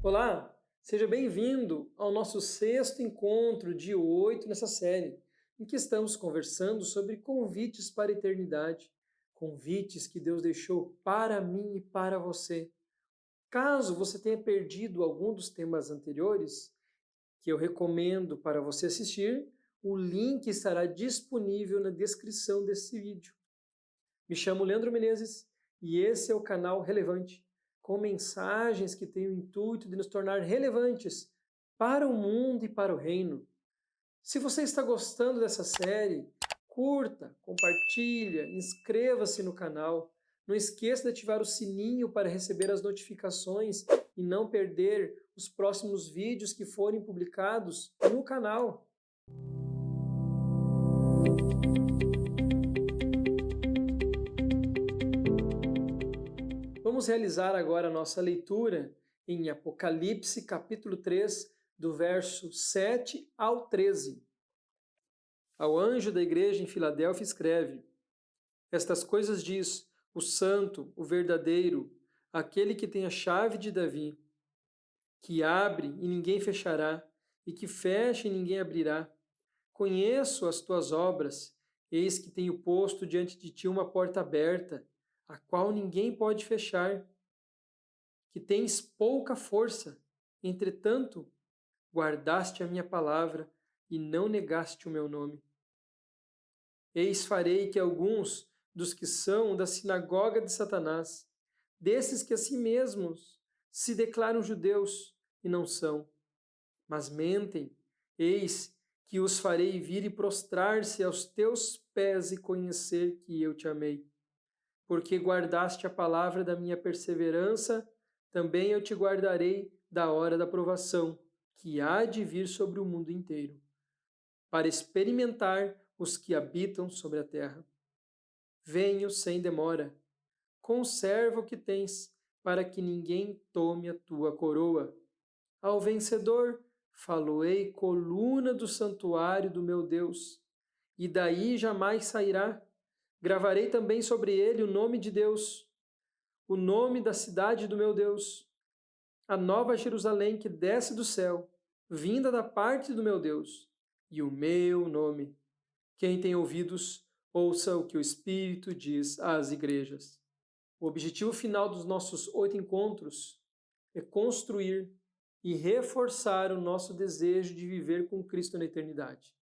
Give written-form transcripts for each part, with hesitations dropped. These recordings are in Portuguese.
Olá, seja bem-vindo ao nosso sexto encontro de 8 nessa série, em que estamos conversando sobre convites para a eternidade, convites que Deus deixou para mim e para você. Caso você tenha perdido algum dos temas anteriores, que eu recomendo para você assistir, o link estará disponível na descrição desse vídeo. Me chamo Leandro Menezes e esse é o canal Relevante, com mensagens que têm o intuito de nos tornar relevantes para o mundo e para o reino. Se você está gostando dessa série, curta, compartilha, inscreva-se no canal. Não esqueça de ativar o sininho para receber as notificações e não perder os próximos vídeos que forem publicados no canal. Vamos realizar agora a nossa leitura em Apocalipse, capítulo 3, do verso 7 ao 13. Ao anjo da igreja em Filadélfia escreve: Estas coisas diz o santo, o verdadeiro, aquele que tem a chave de Davi, que abre e ninguém fechará, e que fecha e ninguém abrirá. Conheço as tuas obras, eis que tenho posto diante de ti uma porta aberta, a qual ninguém pode fechar, que tens pouca força, entretanto, guardaste a minha palavra e não negaste o meu nome. Eis farei que alguns dos que são da sinagoga de Satanás, desses que a si mesmos se declaram judeus e não são, mas mentem, eis que os farei vir e prostrar-se aos teus pés e conhecer que eu te amei. Porque guardaste a palavra da minha perseverança, também eu te guardarei da hora da provação, que há de vir sobre o mundo inteiro, para experimentar os que habitam sobre a terra. Venho sem demora. Conserva o que tens, para que ninguém tome a tua coroa. Ao vencedor, faloei coluna do santuário do meu Deus, e daí jamais sairá. Gravarei também sobre ele o nome de Deus, o nome da cidade do meu Deus, a nova Jerusalém que desce do céu, vinda da parte do meu Deus, e o meu nome. Quem tem ouvidos, ouça o que o Espírito diz às igrejas. O objetivo final dos nossos 8 encontros é construir e reforçar o nosso desejo de viver com Cristo na eternidade.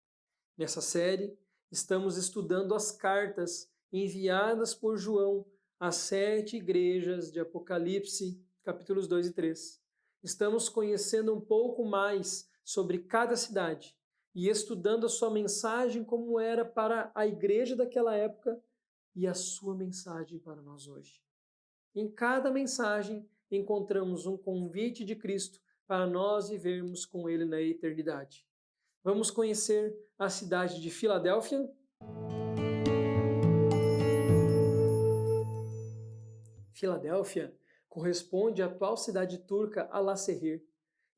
Nessa série, estamos estudando as cartas enviadas por João às 7 igrejas de Apocalipse, capítulos 2 e 3. Estamos conhecendo um pouco mais sobre cada cidade e estudando a sua mensagem como era para a igreja daquela época e a sua mensagem para nós hoje. Em cada mensagem encontramos um convite de Cristo para nós vivermos com Ele na eternidade. Vamos conhecer a cidade de Filadélfia? Filadélfia corresponde à atual cidade turca Alaşehir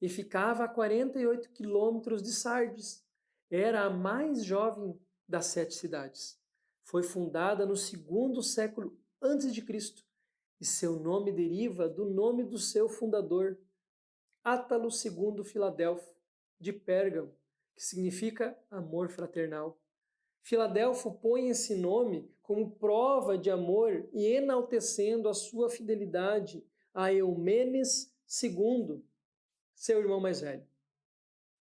e ficava a 48 quilômetros de Sardes. Era a mais jovem das 7 cidades. Foi fundada no 2º século a.C. e seu nome deriva do nome do seu fundador, Átalo II Filadelfo, de Pérgamo, que significa amor fraternal. Filadelfo põe esse nome como prova de amor e enaltecendo a sua fidelidade a Eumenes II, seu irmão mais velho.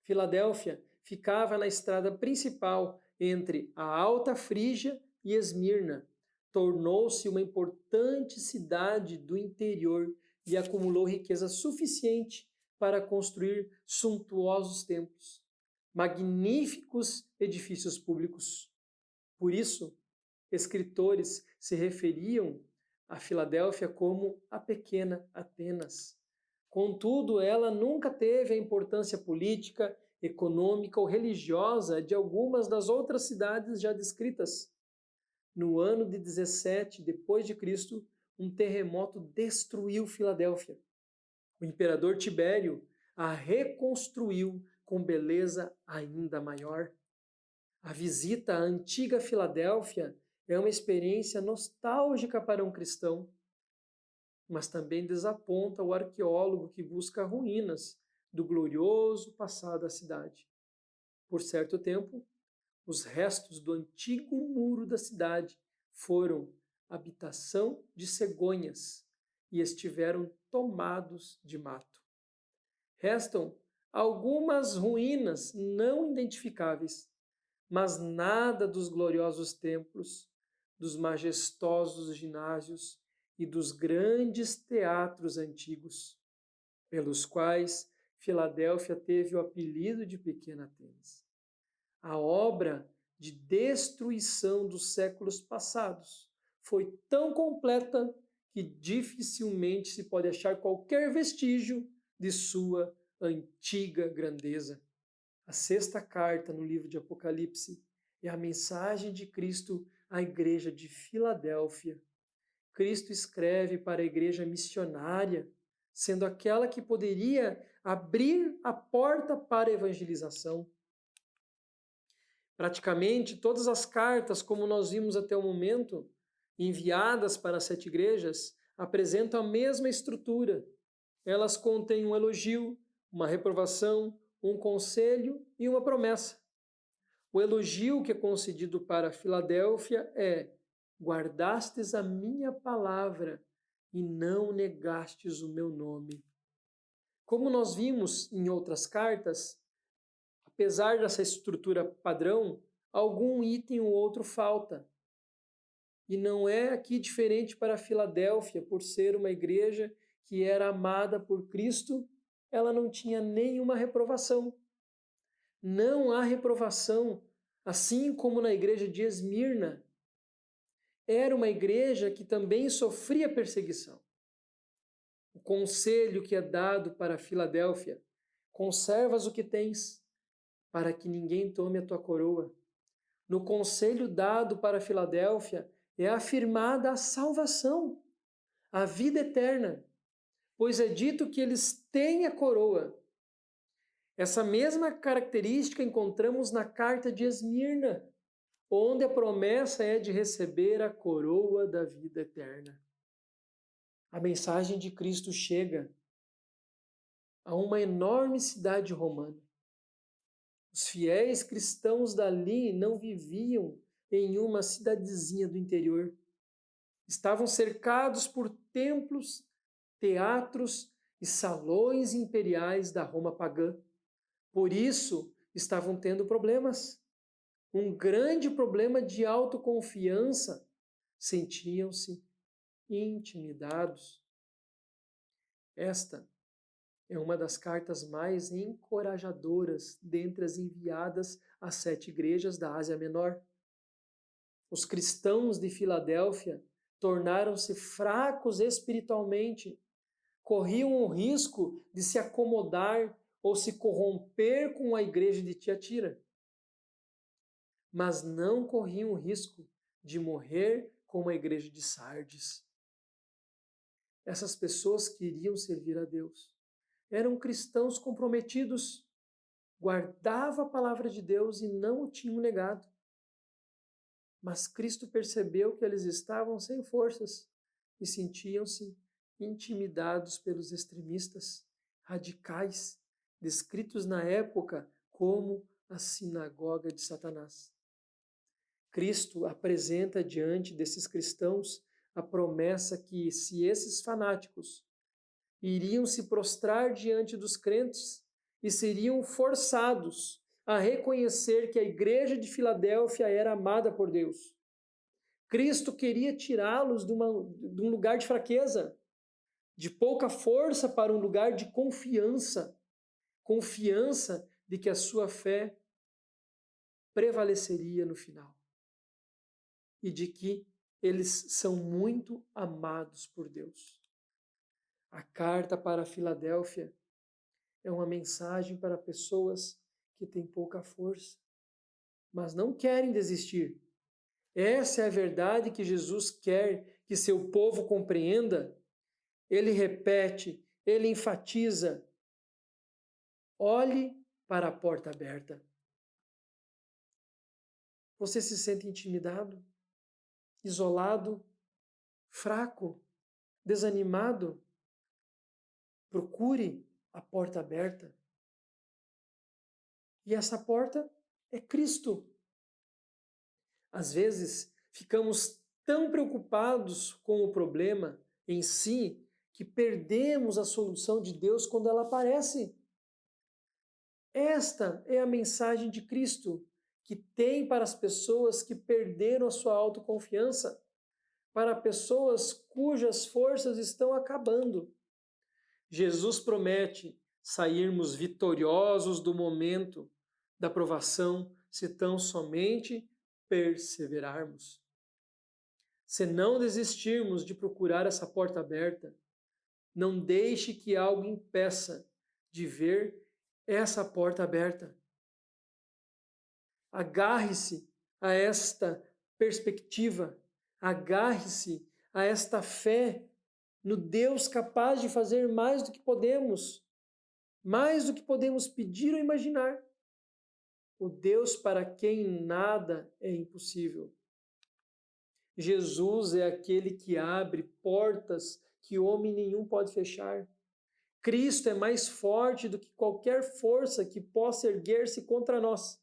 Filadélfia ficava na estrada principal entre a Alta Frígia e Esmirna. Tornou-se uma importante cidade do interior e acumulou riqueza suficiente para construir suntuosos templos, magníficos edifícios públicos. Por isso, escritores se referiam a Filadélfia como a pequena Atenas. Contudo, ela nunca teve a importância política, econômica ou religiosa de algumas das outras cidades já descritas. No ano de 17 depois de Cristo, um terremoto destruiu Filadélfia. O imperador Tibério a reconstruiu com beleza ainda maior. A visita à antiga Filadélfia é uma experiência nostálgica para um cristão. mas também desaponta o arqueólogo que busca ruínas do glorioso passado da cidade. Por certo tempo, os restos do antigo muro da cidade foram habitação de cegonhas e estiveram tomados de mato. Restam algumas ruínas não identificáveis, mas nada dos gloriosos templos, dos majestosos ginásios e dos grandes teatros antigos, pelos quais Filadélfia teve o apelido de Pequena Atenas. A obra de destruição dos séculos passados foi tão completa que dificilmente se pode achar qualquer vestígio de sua antiga grandeza. A sexta carta no livro de Apocalipse é a mensagem de Cristo à igreja de Filadélfia. Cristo escreve para a igreja missionária, sendo aquela que poderia abrir a porta para a evangelização. Praticamente todas as cartas, como nós vimos até o momento, enviadas para as 7 igrejas, apresentam a mesma estrutura. Elas contêm um elogio, uma reprovação, um conselho e uma promessa. O elogio que é concedido para Filadélfia é: guardastes a minha palavra e não negastes o meu nome. Como nós vimos em outras cartas, apesar dessa estrutura padrão, algum item ou outro falta. E não é aqui diferente para Filadélfia, por ser uma igreja que era amada por Cristo, ela não tinha nenhuma reprovação. Não há reprovação, assim como na igreja de Esmirna. Era uma igreja que também sofria perseguição. O conselho que é dado para Filadélfia: conservas o que tens, para que ninguém tome a tua coroa. No conselho dado para Filadélfia é afirmada a salvação, a vida eterna, pois é dito que eles têm a coroa. Essa mesma característica encontramos na carta de Esmirna, onde a promessa é de receber a coroa da vida eterna. A mensagem de Cristo chega a uma enorme cidade romana. Os fiéis cristãos dali não viviam em uma cidadezinha do interior. Estavam cercados por templos, teatros e salões imperiais da Roma pagã. Por isso, estavam tendo problemas. Um grande problema de autoconfiança. Sentiam-se intimidados. Esta é uma das cartas mais encorajadoras dentre as enviadas às 7 igrejas da Ásia Menor. Os cristãos de Filadélfia tornaram-se fracos espiritualmente, corriam o risco de se acomodar ou se corromper com a igreja de Tiatira, mas não corriam o risco de morrer como a igreja de Sardes. Essas pessoas queriam servir a Deus. Eram cristãos comprometidos, guardavam a palavra de Deus e não o tinham negado. Mas Cristo percebeu que eles estavam sem forças e sentiam-se intimidados pelos extremistas radicais, descritos na época como a sinagoga de Satanás. Cristo apresenta diante desses cristãos a promessa que, se esses fanáticos iriam se prostrar diante dos crentes e seriam forçados a reconhecer que a igreja de Filadélfia era amada por Deus. Cristo queria tirá-los de um lugar de fraqueza, de pouca força, para um lugar de confiança. Confiança de que a sua fé prevaleceria no final. E de que eles são muito amados por Deus. A carta para Filadélfia é uma mensagem para pessoas que têm pouca força, mas não querem desistir. Essa é a verdade que Jesus quer que seu povo compreenda. Ele repete, ele enfatiza: olhe para a porta aberta. Você se sente intimidado, isolado, fraco, desanimado, procure a porta aberta. E essa porta é Cristo. Às vezes, ficamos tão preocupados com o problema em si que perdemos a solução de Deus quando ela aparece. Esta é a mensagem de Cristo que tem para as pessoas que perderam a sua autoconfiança, para pessoas cujas forças estão acabando. Jesus promete sairmos vitoriosos do momento da provação se tão somente perseverarmos. Se não desistirmos de procurar essa porta aberta, não deixe que algo impeça de ver essa porta aberta. Agarre-se a esta perspectiva, agarre-se a esta fé no Deus capaz de fazer mais do que podemos pedir ou imaginar. O Deus para quem nada é impossível. Jesus é aquele que abre portas que homem nenhum pode fechar. Cristo é mais forte do que qualquer força que possa erguer-se contra nós.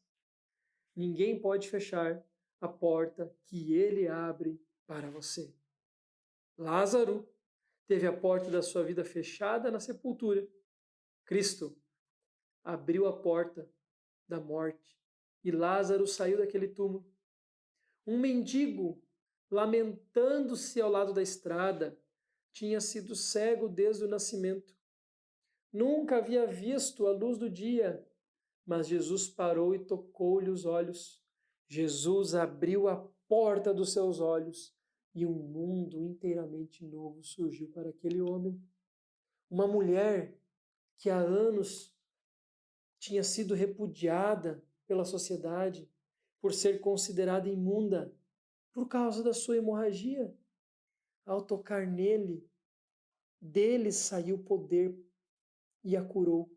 Ninguém pode fechar a porta que ele abre para você. Lázaro teve a porta da sua vida fechada na sepultura. Cristo abriu a porta da morte e Lázaro saiu daquele túmulo. Um mendigo, lamentando-se ao lado da estrada, tinha sido cego desde o nascimento. Nunca havia visto a luz do dia, mas Jesus parou e tocou-lhe os olhos. Jesus abriu a porta dos seus olhos e um mundo inteiramente novo surgiu para aquele homem. Uma mulher que há anos tinha sido repudiada pela sociedade por ser considerada imunda por causa da sua hemorragia. Ao tocar nele, dele saiu poder e a curou.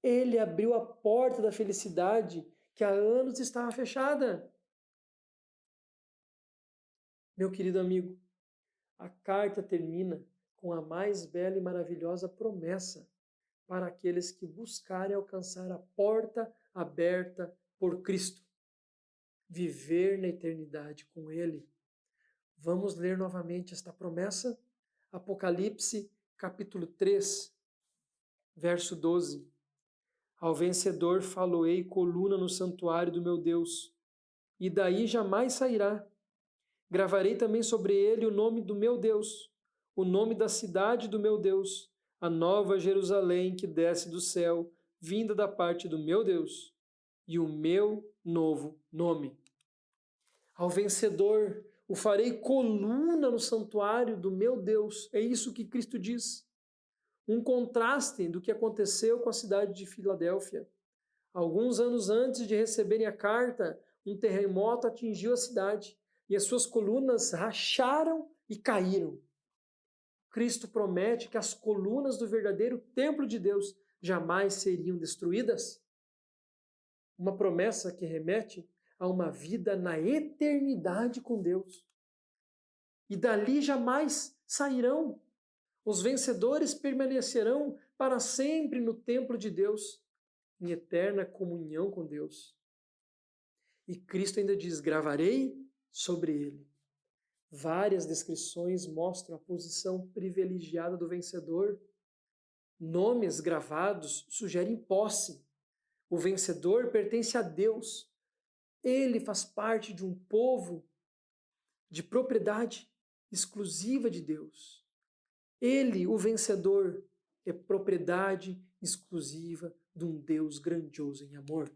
Ele abriu a porta da felicidade que há anos estava fechada. Meu querido amigo, a carta termina com a mais bela e maravilhosa promessa para aqueles que buscarem alcançar a porta aberta por Cristo. Viver na eternidade com Ele. Vamos ler novamente esta promessa? Apocalipse, capítulo 3, verso 12. Ao vencedor faloei coluna no santuário do meu Deus, e daí jamais sairá. Gravarei também sobre ele o nome do meu Deus, o nome da cidade do meu Deus, a nova Jerusalém que desce do céu, vinda da parte do meu Deus, e o meu novo nome. Ao vencedor o farei coluna no santuário do meu Deus. É isso que Cristo diz. Um contraste do que aconteceu com a cidade de Filadélfia. Alguns anos antes de receberem a carta, um terremoto atingiu a cidade e as suas colunas racharam e caíram. Cristo promete que as colunas do verdadeiro templo de Deus jamais seriam destruídas. Uma promessa que remete a uma vida na eternidade com Deus. E dali jamais sairão. Os vencedores permanecerão para sempre no templo de Deus, em eterna comunhão com Deus. E Cristo ainda diz: gravarei sobre ele. Várias descrições mostram a posição privilegiada do vencedor. Nomes gravados sugerem posse. O vencedor pertence a Deus. Ele faz parte de um povo de propriedade exclusiva de Deus. Ele, o vencedor, é propriedade exclusiva de um Deus grandioso em amor.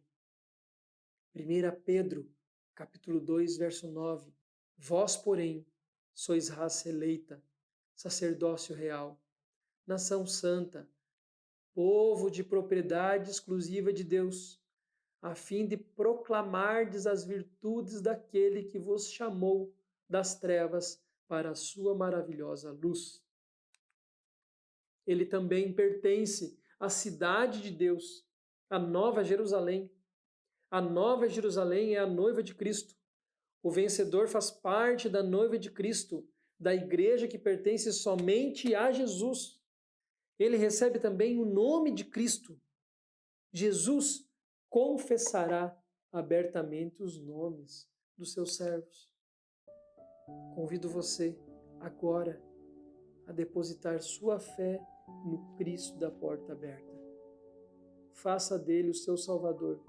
1 Pedro, capítulo 2, verso 9. Vós, porém, sois raça eleita, sacerdócio real, nação santa, povo de propriedade exclusiva de Deus, a fim de proclamardes as virtudes daquele que vos chamou das trevas para a sua maravilhosa luz. Ele também pertence à cidade de Deus, a Nova Jerusalém. A Nova Jerusalém é a noiva de Cristo. O vencedor faz parte da noiva de Cristo, da igreja que pertence somente a Jesus. Ele recebe também o nome de Cristo. Jesus confessará abertamente os nomes dos seus servos. Convido você agora a depositar sua fé no Cristo da porta aberta. Faça dele o seu Salvador.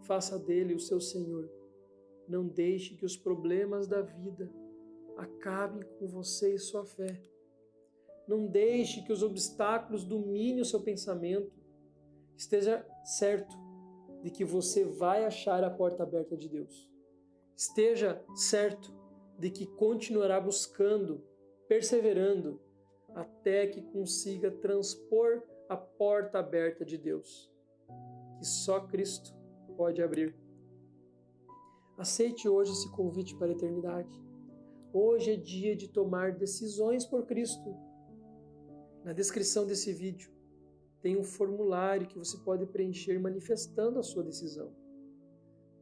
Faça dele o seu Senhor. Não deixe que os problemas da vida acabem com você e sua fé. Não deixe que os obstáculos dominem o seu pensamento. Esteja certo de que você vai achar a porta aberta de Deus. Esteja certo de que continuará buscando, perseverando, até que consiga transpor a porta aberta de Deus, que só Cristo pode abrir. Aceite hoje esse convite para a eternidade. Hoje é dia de tomar decisões por Cristo. Na descrição desse vídeo tem um formulário que você pode preencher manifestando a sua decisão.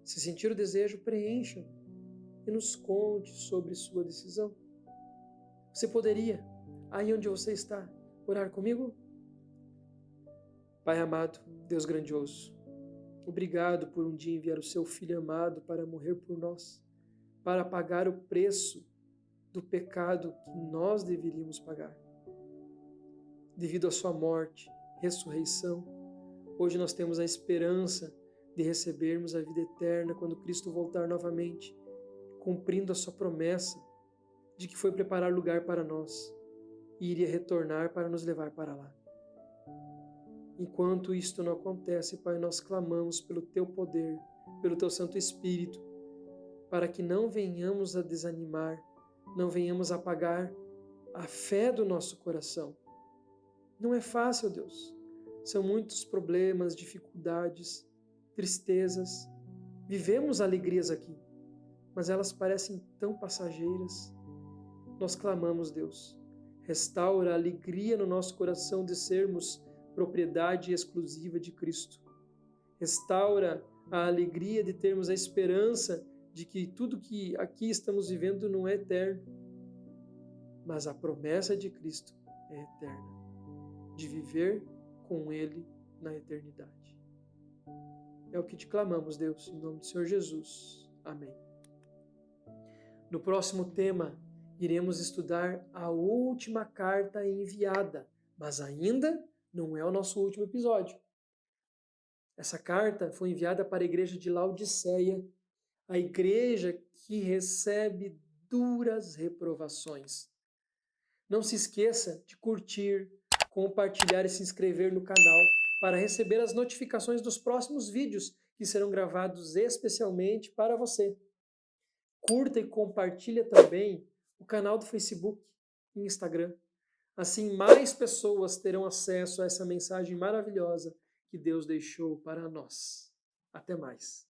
Se sentir o desejo, preencha e nos conte sobre sua decisão. Você poderia, aí onde você está, orar comigo? Pai amado, Deus grandioso, obrigado por um dia enviar o seu Filho amado para morrer por nós, para pagar o preço do pecado que nós deveríamos pagar. Devido à sua morte, ressurreição, hoje nós temos a esperança de recebermos a vida eterna quando Cristo voltar novamente, cumprindo a sua promessa de que foi preparar lugar para nós e iria retornar para nos levar para lá. Enquanto isto não acontece, Pai, nós clamamos pelo Teu poder, pelo Teu Santo Espírito, para que não venhamos a desanimar, não venhamos a apagar a fé do nosso coração. Não é fácil, Deus. São muitos problemas, dificuldades, tristezas. Vivemos alegrias aqui, mas elas parecem tão passageiras. Nós clamamos, Deus, restaura a alegria no nosso coração de sermos propriedade exclusiva de Cristo. Restaura a alegria de termos a esperança de que tudo que aqui estamos vivendo não é eterno, mas a promessa de Cristo é eterna, de viver com Ele na eternidade. É o que te clamamos, Deus, em nome do Senhor Jesus. Amém. No próximo tema, iremos estudar a última carta enviada, mas ainda não é o nosso último episódio. Essa carta foi enviada para a igreja de Laodiceia, a igreja que recebe duras reprovações. Não se esqueça de curtir, compartilhar e se inscrever no canal para receber as notificações dos próximos vídeos que serão gravados especialmente para você. Curta e compartilha também o canal do Facebook e Instagram. Assim, mais pessoas terão acesso a essa mensagem maravilhosa que Deus deixou para nós. Até mais.